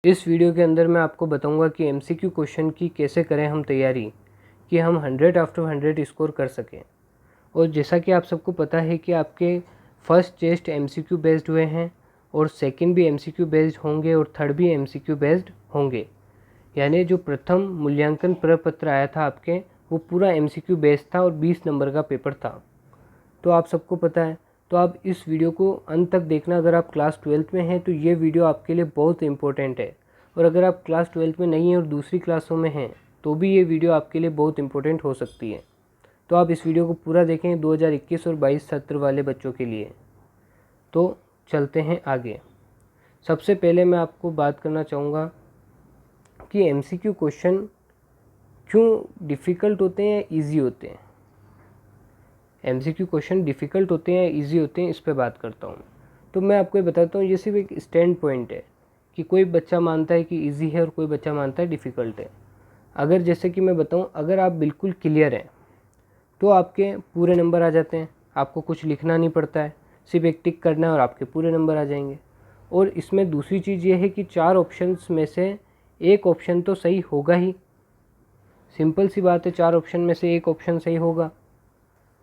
इस वीडियो के अंदर मैं आपको बताऊंगा कि एमसीक्यू क्वेश्चन की कैसे करें हम तैयारी कि हम 100 आफ्टर 100 स्कोर कर सकें। और जैसा कि आप सबको पता है कि आपके फर्स्ट टेस्ट एमसीक्यू बेस्ड हुए हैं और सेकंड भी एमसीक्यू बेस्ड होंगे और थर्ड भी एमसीक्यू बेस्ड होंगे। यानी जो प्रथम मूल्यांकन प्रपत्र आया था आपके, वो पूरा एमसीक्यू बेस्ड था और 20 नंबर का पेपर था। तो आप सबको पता है, तो आप इस वीडियो को अंत तक देखना। अगर आप क्लास 12 में हैं तो ये वीडियो आपके लिए बहुत इंपॉर्टेंट है, और अगर आप क्लास 12 में नहीं हैं और दूसरी क्लासों में हैं तो भी ये वीडियो आपके लिए बहुत इंपॉर्टेंट हो सकती है। तो आप इस वीडियो को पूरा देखें 2021 और 22 सत्र वाले बच्चों के लिए। तो चलते हैं आगे। सबसे पहले मैं आपको बात करना चाहूँगा कि एमसीक्यू क्वेश्चन क्यों डिफ़िकल्ट होते हैं या ईजी होते हैं। एमसीक्यू क्वेश्चन डिफ़िकल्ट होते हैं या ईजी होते हैं, इस पे बात करता हूँ। तो मैं आपको ये बताता हूँ, ये सिर्फ एक स्टैंड पॉइंट है कि कोई बच्चा मानता है कि ईजी है और कोई बच्चा मानता है डिफ़िकल्ट है। अगर जैसे कि मैं बताऊँ, अगर आप बिल्कुल क्लियर हैं तो आपके पूरे नंबर आ जाते हैं, आपको कुछ लिखना नहीं पड़ता है, सिर्फ एक टिक करना है और आपके पूरे नंबर आ जाएंगे। और इसमें दूसरी चीज़ ये है कि 4 ऑप्शंस में से एक ऑप्शन तो सही होगा ही। सिंपल सी बात है, 4 ऑप्शन में से एक ऑप्शन सही होगा,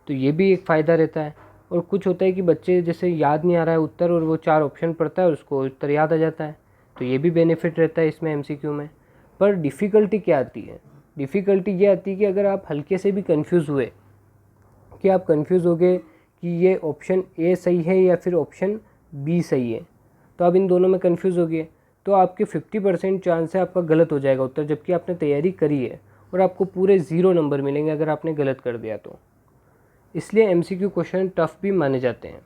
तो ये भी एक फ़ायदा रहता है। और कुछ होता है कि बच्चे जैसे याद नहीं आ रहा है उत्तर और वो 4 ऑप्शन पढ़ता है और उसको उत्तर याद आ जाता है, तो ये भी बेनिफिट रहता है इसमें एमसीक्यू में। पर डिफ़िकल्टी क्या आती है? डिफ़िकल्टी ये आती है कि अगर आप हल्के से भी कंफ्यूज हुए, कि आप कंफ्यूज हो गए कि ये ऑप्शन ए सही है या फिर ऑप्शन बी सही है, तो आप इन दोनों में कंफ्यूज हो गए, तो आपके 50% चांस है आपका गलत हो जाएगा उत्तर, जबकि आपने तैयारी करी है, और आपको पूरे 0 नंबर मिलेंगे अगर आपने गलत कर दिया तो। इसलिए एमसीक्यू क्वेश्चन टफ़ भी माने जाते हैं।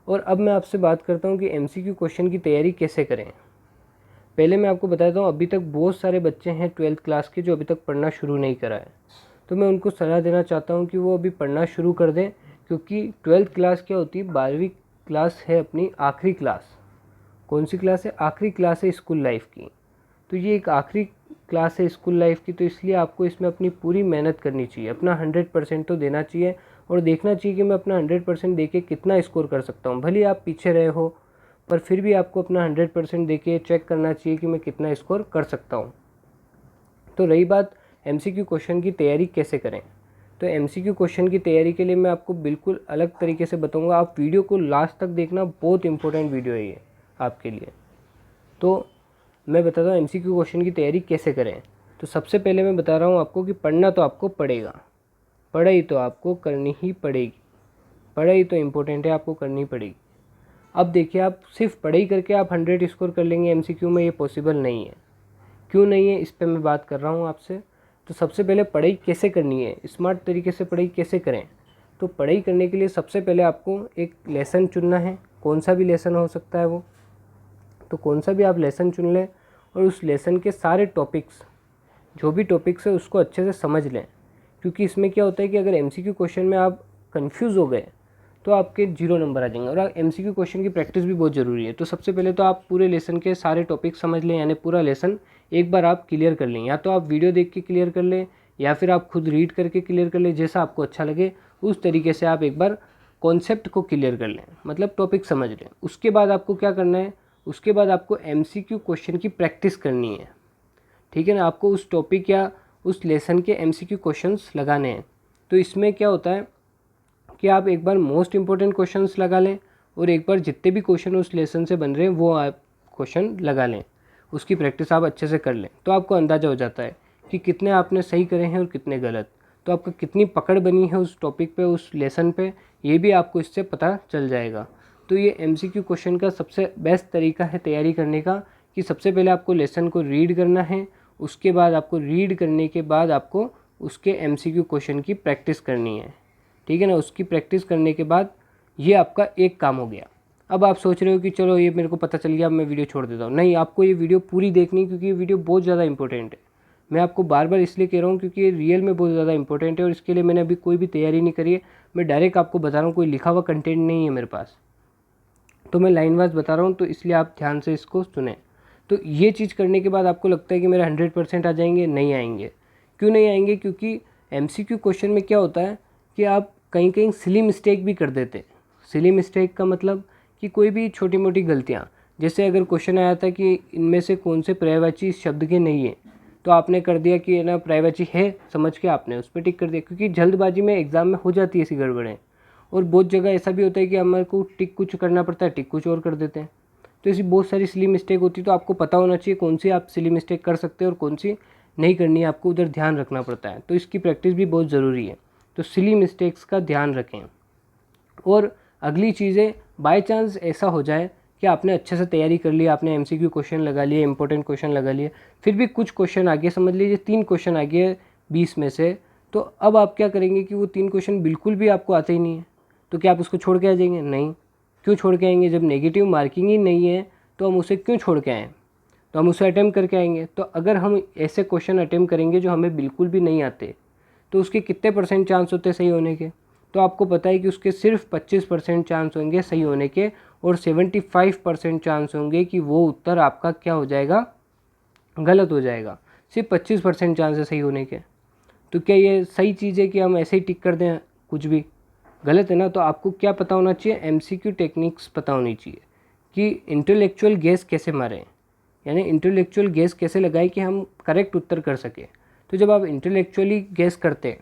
और अब मैं आपसे बात करता हूँ कि एमसीक्यू क्वेश्चन की तैयारी कैसे करें। पहले मैं आपको बताता हूँ, अभी तक बहुत सारे बच्चे हैं 12th क्लास के जो अभी तक पढ़ना शुरू नहीं करा है, तो मैं उनको सलाह देना चाहता हूँ कि वो अभी पढ़ना शुरू कर दें। क्योंकि 12th क्लास क्या होती है, 12वीं क्लास है अपनी आखिरी क्लास। कौन सी क्लास है? आखिरी क्लास है स्कूल लाइफ की। तो ये एक आखिरी क्लास है स्कूल लाइफ की, तो इसलिए आपको इसमें अपनी पूरी मेहनत करनी चाहिए, अपना 100% तो देना चाहिए और देखना चाहिए कि मैं अपना 100% दे के कितना स्कोर कर सकता हूँ। भले आप पीछे रहे हो, पर फिर भी आपको अपना 100% दे के चेक करना चाहिए कि मैं कितना स्कोर कर सकता हूँ। तो रही बात एमसीक्यू क्वेश्चन की तैयारी कैसे करें, तो एमसीक्यू क्वेश्चन की तैयारी के लिए मैं आपको बिल्कुल अलग तरीके से बताऊँगा। आप वीडियो को लास्ट तक देखना, बहुत इंपॉर्टेंट वीडियो है ये आपके लिए। तो मैं बताता हूँ एमसीक्यू क्वेश्चन की तैयारी कैसे करें। तो सबसे पहले मैं बता रहा हूँ आपको कि पढ़ना तो आपको पड़ेगा, पढ़ाई तो आपको करनी ही पड़ेगी, पढ़ाई तो इम्पोर्टेंट है, आपको करनी पड़ेगी। अब देखिए, आप सिर्फ पढ़ाई करके आप 100 स्कोर कर लेंगे एमसीक्यू में, ये पॉसिबल नहीं है। क्यों नहीं है, इस पर मैं बात कर रहा हूँ आपसे। तो सबसे पहले पढ़ाई कैसे करनी है, स्मार्ट तरीके से पढ़ाई कैसे करें। तो पढ़ाई करने के लिए सबसे पहले आपको एक लेसन चुनना है, कौन सा भी लेसन हो सकता है वो। तो कौन सा भी आप लेसन चुन लें और उस लेसन के सारे टॉपिक्स, जो भी टॉपिक्स है उसको अच्छे से समझ लें। क्योंकि इसमें क्या होता है कि अगर एमसीक्यू क्वेश्चन में आप कंफ्यूज हो गए तो आपके 0 नंबर आ जाएंगे। और एमसीक्यू क्वेश्चन की प्रैक्टिस भी बहुत ज़रूरी है। तो सबसे पहले तो आप पूरे लेसन के सारे टॉपिक समझ लें, यानी पूरा लेसन एक बार आप क्लियर कर लें। या तो आप वीडियो देख के क्लियर कर लें या फिर आप खुद रीड करके क्लियर कर लें, जैसा आपको अच्छा लगे उस तरीके से आप एक बार कॉन्सेप्ट को क्लियर कर लें, मतलब टॉपिक समझ लें। उसके बाद आपको क्या करना है, उसके बाद आपको एमसीक्यू क्वेश्चन की प्रैक्टिस करनी है। ठीक है ना, आपको उस टॉपिक या उस लेसन के एमसीक्यू क्वेश्चंस लगाने हैं। तो इसमें क्या होता है कि आप एक बार मोस्ट इंपॉर्टेंट क्वेश्चंस लगा लें और एक बार जितने भी क्वेश्चन उस लेसन से बन रहे हैं वो आप क्वेश्चन लगा लें, उसकी प्रैक्टिस आप अच्छे से कर लें। तो आपको अंदाज़ा हो जाता है कि कितने आपने सही करे हैं और कितने गलत। तो आपका कितनी पकड़ बनी है उस टॉपिक पे, उस लेसन पे, ये भी आपको इससे पता चल जाएगा। तो ये एमसीक्यू क्वेश्चन का सबसे बेस्ट तरीका है तैयारी करने का, कि सबसे पहले आपको लेसन को रीड करना है, उसके बाद आपको रीड करने के बाद आपको उसके एमसीक्यू क्वेश्चन की प्रैक्टिस करनी है। ठीक है ना, उसकी प्रैक्टिस करने के बाद ये आपका एक काम हो गया। अब आप सोच रहे हो कि चलो ये मेरे को पता चल गया, अब मैं वीडियो छोड़ देता हूँ। नहीं, आपको ये वीडियो पूरी देखनी है, क्योंकि ये वीडियो बहुत ज़्यादा इंपॉर्टेंट है। मैं आपको बार बार इसलिए कह रहा हूँ क्योंकि ये रियल में बहुत ज़्यादा इंपॉर्टेंट है, और इसके लिए मैंने अभी कोई भी तैयारी नहीं करी है। मैं डायरेक्ट आपको बता रहा हूँ, कोई लिखा हुआ कंटेंट नहीं है मेरे पास, तो मैं लाइन वाइज बता रहा हूँ, तो इसलिए आप ध्यान से इसको सुने। तो ये चीज़ करने के बाद आपको लगता है कि मेरा 100% आ जाएंगे, नहीं आएंगे। क्यों नहीं आएंगे? क्योंकि एमसीक्यू क्वेश्चन में क्या होता है कि आप कहीं कहीं सिली मिस्टेक भी कर देते हैं। सिली मिस्टेक का मतलब कि कोई भी छोटी मोटी गलतियाँ, जैसे अगर क्वेश्चन आया था कि इनमें से कौन से पर्यायवाची इस शब्द के नहीं है, तो आपने कर दिया कि ना पर्यायवाची है, समझ के आपने उस पर टिक कर दिया, क्योंकि जल्दबाजी में एग्ज़ाम में हो जाती है ऐसी गड़बड़ें। और बहुत जगह ऐसा भी होता है कि हमारे को टिक कुछ करना पड़ता है, टिक कुछ और कर देते हैं। तो ऐसी बहुत सारी सिली मिस्टेक होती है, तो आपको पता होना चाहिए कौन सी आप सिली मिस्टेक कर सकते हैं और कौन सी नहीं करनी है, आपको उधर ध्यान रखना पड़ता है। तो इसकी प्रैक्टिस भी बहुत ज़रूरी है। तो सिली मिस्टेक्स का ध्यान रखें। और अगली चीज़ें, बाय चांस ऐसा हो जाए कि आपने अच्छे से तैयारी कर ली, आपने एमसीक्यू क्वेश्चन लगा लिए, इंपॉर्टेंट क्वेश्चन लगा लिए, फिर भी कुछ क्वेश्चन आ गए, समझ लीजिए 3 क्वेश्चन आ गए 20 में से, तो अब आप क्या करेंगे कि वो 3 क्वेश्चन बिल्कुल भी आपको आते ही नहीं है, तो क्या आप उसको छोड़ के आ जाएंगे? नहीं। क्यों छोड़ के आएंगे? जब नेगेटिव मार्किंग ही नहीं है तो हम उसे क्यों छोड़ के आएँ? तो हम उसे अटेम्प्ट करके आएंगे। तो अगर हम ऐसे क्वेश्चन अटेम्प्ट करेंगे जो हमें बिल्कुल भी नहीं आते, तो उसके कितने % चांस होते हैं सही होने के? तो आपको पता है कि उसके सिर्फ 25% चांस होंगे सही होने के, और 75% चांस होंगे कि वो उत्तर आपका क्या हो जाएगा? गलत हो जाएगा। सिर्फ 25% चांस है सही होने के। तो क्या ये सही चीज़ है कि हम ऐसे ही टिक कर दें कुछ भी? गलत है ना। तो आपको क्या पता होना चाहिए? एमसीक्यू टेक्निक्स पता होनी चाहिए कि इंटेलेक्चुअल गेस कैसे मारें, यानी इंटेलेक्चुअल गेस कैसे लगाएं कि हम करेक्ट उत्तर कर सकें। तो जब आप इंटेलेक्चुअली गेस करते हैं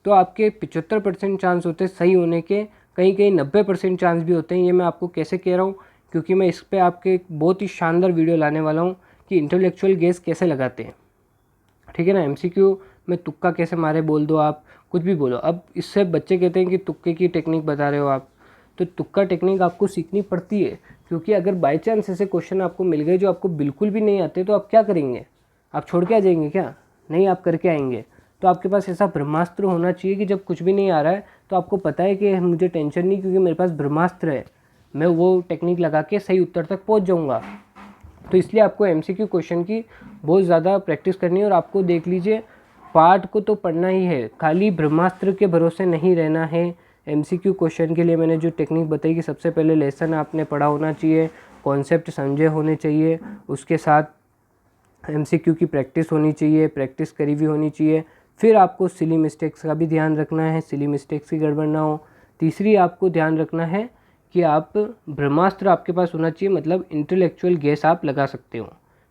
तो आपके 75% चांस होते हैं सही होने के, कहीं कहीं 90% चांस भी होते हैं। ये मैं आपको कैसे कह रहा हूँ? क्योंकि मैं इस पर आपके एक बहुत ही शानदार वीडियो लाने वाला हूँ कि इंटेलेक्चुअल गेस कैसे लगाते हैं, ठीक है ना। एमसीक्यू में तुक्का कैसे मारे बोल दो, आप कुछ भी बोलो। अब इससे बच्चे कहते हैं कि तुक्के की टेक्निक बता रहे हो आप, तो तुक्का टेक्निक आपको सीखनी पड़ती है, क्योंकि अगर बाई चांस ऐसे क्वेश्चन आपको मिल गए जो आपको बिल्कुल भी नहीं आते, तो आप क्या करेंगे? आप छोड़ के आ जाएंगे क्या? नहीं, आप करके आएंगे। तो आपके पास ऐसा ब्रह्मास्त्र होना चाहिए कि जब कुछ भी नहीं आ रहा है तो आपको पता है कि मुझे टेंशन नहीं, क्योंकि मेरे पास ब्रह्मास्त्र है, मैं वो टेक्निक लगा के सही उत्तर तक पहुँच जाऊँगा। तो इसलिए आपको एमसीक्यू क्वेश्चन की बहुत ज़्यादा प्रैक्टिस करनी है। और आपको देख लीजिए, पार्ट को तो पढ़ना ही है, खाली ब्रह्मास्त्र के भरोसे नहीं रहना है। एमसीक्यू क्वेश्चन के लिए मैंने जो टेक्निक बताई कि सबसे पहले लेसन आपने पढ़ा होना चाहिए, कॉन्सेप्ट समझे होने चाहिए, उसके साथ एमसीक्यू की प्रैक्टिस होनी चाहिए, प्रैक्टिस करी हुई होनी चाहिए। फिर आपको सिली मिस्टेक्स का भी ध्यान रखना है, सिली मिस्टेक्स की गड़बड़ ना हो। तीसरी आपको ध्यान रखना है कि आप ब्रह्मास्त्र आपके पास होना चाहिए, मतलब इंटेलेक्चुअल गेस आप लगा सकते हो,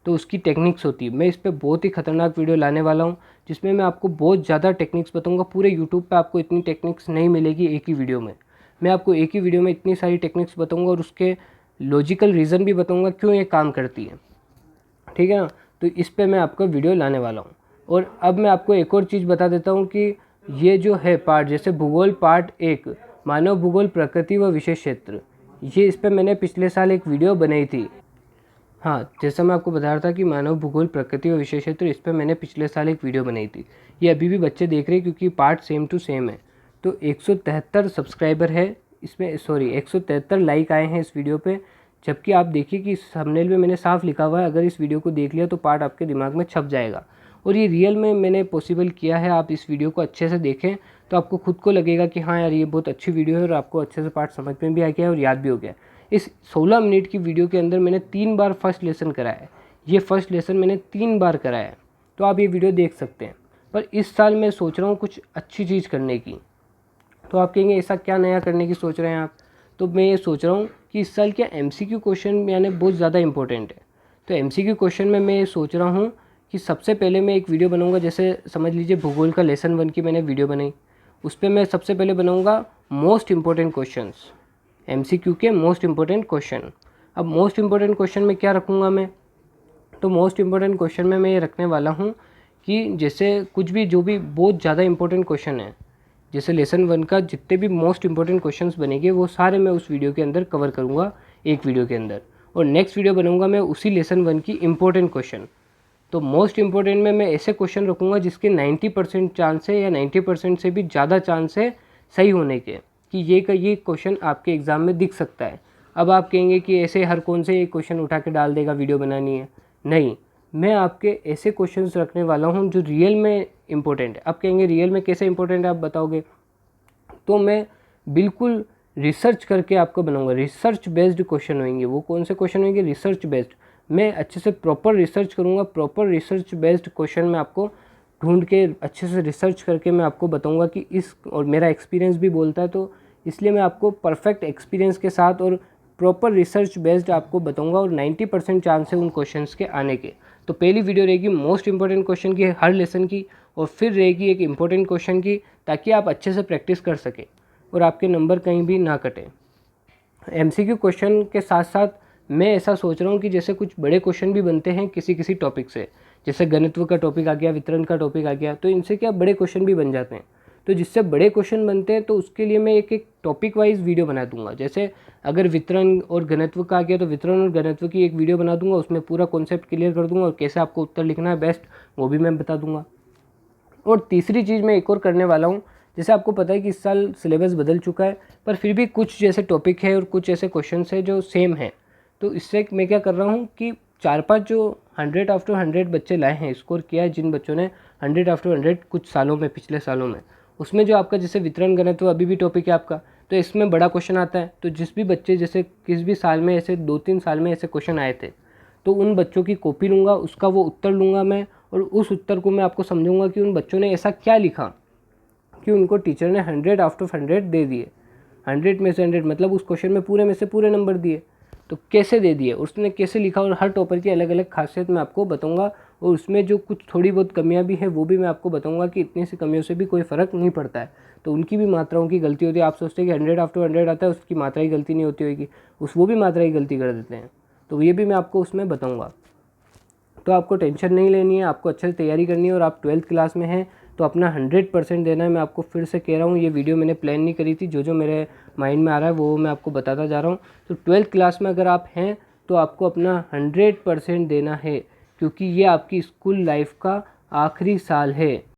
तो उसकी टेक्निक्स होती है। मैं इस पर बहुत ही खतरनाक वीडियो लाने वाला हूँ जिसमें मैं आपको बहुत ज़्यादा टेक्निक्स बताऊँगा। पूरे यूट्यूब पे आपको इतनी टेक्निक्स नहीं मिलेगी एक ही वीडियो में। मैं आपको एक ही वीडियो में इतनी सारी टेक्निक्स बताऊँगा और उसके लॉजिकल रीज़न भी बताऊँगा क्यों ये काम करती है, ठीक है ना। तो इस पर मैं आपको वीडियो लाने वाला हूँ। और अब मैं आपको एक और चीज़ बता देता हूँ कि ये जो है पार्ट, जैसे भूगोल पार्ट 1, मानव भूगोल प्रकृति व विशेष क्षेत्र, ये इस पर मैंने पिछले साल एक वीडियो बनाई थी। हाँ, जैसा मैं आपको बता रहा था कि मानव भूगोल प्रकृति व विशेष क्षेत्र, इस पर मैंने पिछले साल एक वीडियो बनाई थी। ये अभी भी बच्चे देख रहे हैं क्योंकि पार्ट सेम टू सेम है। तो 173 सब्सक्राइबर है इसमें, सॉरी 173 लाइक आए हैं इस वीडियो पे। जबकि आप देखिए कि थंबनेल में मैंने साफ लिखा हुआ है, अगर इस वीडियो को देख लिया तो पार्ट आपके दिमाग में छप जाएगा। और ये रियल में मैंने पॉसिबल किया है। आप इस वीडियो को अच्छे से देखें तो आपको खुद को लगेगा कि हाँ यार, ये बहुत अच्छी वीडियो है और आपको अच्छे से पार्ट समझ में भी आ गया और याद भी हो गया। इस 16 मिनट की वीडियो के अंदर मैंने 3 बार फर्स्ट लेसन कराया है। ये फर्स्ट लेसन मैंने 3 बार कराया है, तो आप ये वीडियो देख सकते हैं। पर इस साल मैं सोच रहा हूँ कुछ अच्छी चीज़ करने की। तो आप कहेंगे ऐसा क्या नया करने की सोच रहे हैं आप? तो मैं ये सोच रहा हूँ कि इस साल क्या एमसीक्यू क्वेश्चन यानी बहुत ज़्यादा इंपॉर्टेंट है। तो एमसीक्यू क्वेश्चन में मैं ये सोच रहा हूँ कि सबसे पहले मैं एक वीडियो बनाऊँगा, जैसे समझ लीजिए भूगोल का लेसन 1 की मैंने वीडियो बनाई, उस पर मैं सबसे पहले बनाऊँगा मोस्ट इंपॉर्टेंट क्वेश्चंस, एमसीक्यू के मोस्ट इंपॉर्टेंट क्वेश्चन। अब मोस्ट इंपॉर्टेंट क्वेश्चन में क्या रखूँगा मैं? तो मोस्ट इंपॉर्टेंट क्वेश्चन में मैं ये रखने वाला हूँ कि जैसे कुछ भी जो भी बहुत ज़्यादा इंपॉर्टेंट क्वेश्चन है, जैसे लेसन 1 का जितने भी मोस्ट इंपॉर्टेंट क्वेश्चंस बनेंगे वो सारे मैं उस वीडियो के अंदर कवर करूँगा एक वीडियो के अंदर। और नेक्स्ट वीडियो बनाऊँगा मैं उसी लेसन 1 की इंपॉर्टेंट क्वेश्चन। तो मोस्ट इंपॉर्टेंट में मैं ऐसे क्वेश्चन रखूँगा जिसके 90% चांस है या 90% से भी ज़्यादा चांस है सही होने के, कि ये क्वेश्चन आपके एग्ज़ाम में दिख सकता है। अब आप कहेंगे कि ऐसे हर कौन से एक क्वेश्चन उठा के डाल देगा, वीडियो बनानी है? नहीं, मैं आपके ऐसे क्वेश्चंस रखने वाला हूँ जो रियल में इंपॉर्टेंट है। आप कहेंगे रियल में कैसे इंपॉर्टेंट है आप बताओगे? तो मैं बिल्कुल रिसर्च करके आपको बनाऊंगा। रिसर्च बेस्ड क्वेश्चन होंगे। वो कौन से क्वेश्चन होंगे? Research based. मैं अच्छे से प्रॉपर रिसर्च करूँगा, प्रॉपर रिसर्च बेस्ड क्वेश्चन मैं आपको ढूंढ के अच्छे से रिसर्च करके मैं आपको बताऊंगा कि इस, और मेरा एक्सपीरियंस भी बोलता है, तो इसलिए मैं आपको परफेक्ट एक्सपीरियंस के साथ और प्रॉपर रिसर्च बेस्ड आपको बताऊंगा और 90% चांस है उन क्वेश्चंस के आने के। तो पहली वीडियो रहेगी मोस्ट इंपॉर्टेंट क्वेश्चन की हर लेसन की, और फिर रहेगी एक इम्पॉर्टेंट क्वेश्चन की, ताकि आप अच्छे से प्रैक्टिस कर सकें और आपके नंबर कहीं भी ना कटें। MCQ क्वेश्चन के साथ साथ मैं ऐसा सोच रहा हूँ कि जैसे कुछ बड़े क्वेश्चन भी बनते हैं किसी किसी टॉपिक से, जैसे घनत्व का टॉपिक आ गया, वितरण का टॉपिक आ गया, तो इनसे क्या बड़े क्वेश्चन भी बन जाते हैं। तो जिससे बड़े क्वेश्चन बनते हैं तो उसके लिए मैं एक एक टॉपिक वाइज वीडियो बना दूंगा। जैसे अगर वितरण और घनत्व का आ गया तो वितरण और घनत्व की एक वीडियो बना दूंगा, उसमें पूरा कॉन्सेप्ट क्लियर कर दूंगा और कैसे आपको उत्तर लिखना है बेस्ट वो भी मैं बता दूंगा। और तीसरी चीज़ मैं एक और करने वाला हूँ, जैसे आपको पता है कि इस साल सिलेबस बदल चुका है, पर फिर भी कुछ जैसे टॉपिक है और कुछ ऐसे क्वेश्चन है जो सेम है। तो इससे मैं क्या कर रहा हूँ कि 4-5 जो 100 आफ्टर 100 बच्चे लाए हैं, स्कोर किया है जिन बच्चों ने 100 आफ्टर 100 कुछ सालों में, पिछले सालों में, उसमें जो आपका जैसे वितरण घनत्व अभी भी टॉपिक है आपका, तो इसमें बड़ा क्वेश्चन आता है। तो जिस भी बच्चे जैसे किस भी साल में ऐसे 2-3 साल में ऐसे क्वेश्चन आए थे, तो उन बच्चों की कॉपी लूँगा, उसका वो उत्तर लूँगा मैं, और उस उत्तर को मैं आपको समझूंगा कि उन बच्चों ने ऐसा क्या लिखा कि उनको टीचर ने 100 आफ्टर 100 दे दिए। 100 में से 100 मतलब उस क्वेश्चन में पूरे में से पूरे नंबर दिए, तो कैसे दे दिए, उसने कैसे लिखा, और हर टॉपर की अलग अलग खासियत मैं आपको बताऊंगा। और उसमें जो कुछ थोड़ी बहुत कमियां भी हैं वो भी मैं आपको बताऊंगा कि इतनी सी कमियों से भी कोई फ़र्क नहीं पड़ता है, तो उनकी भी मात्राओं की गलती होती है। आप सोचते हैं कि 100 आफ्टर 100 आता है उसकी मात्रा ही गलती नहीं होती होगी, वो भी मात्रा ही गलती कर देते हैं, तो ये भी मैं आपको उसमें बताऊँगा। तो आपको टेंशन नहीं लेनी है, आपको अच्छे से तैयारी करनी है। और आप 12th क्लास में हैं तो अपना 100% देना है। मैं आपको फिर से कह रहा हूँ, ये वीडियो मैंने प्लान नहीं करी थी, जो मेरे माइंड में आ रहा है वो मैं आपको बताता जा रहा हूँ। तो 12th क्लास में अगर आप हैं तो आपको अपना 100% देना है, क्योंकि ये आपकी स्कूल लाइफ का आखिरी साल है।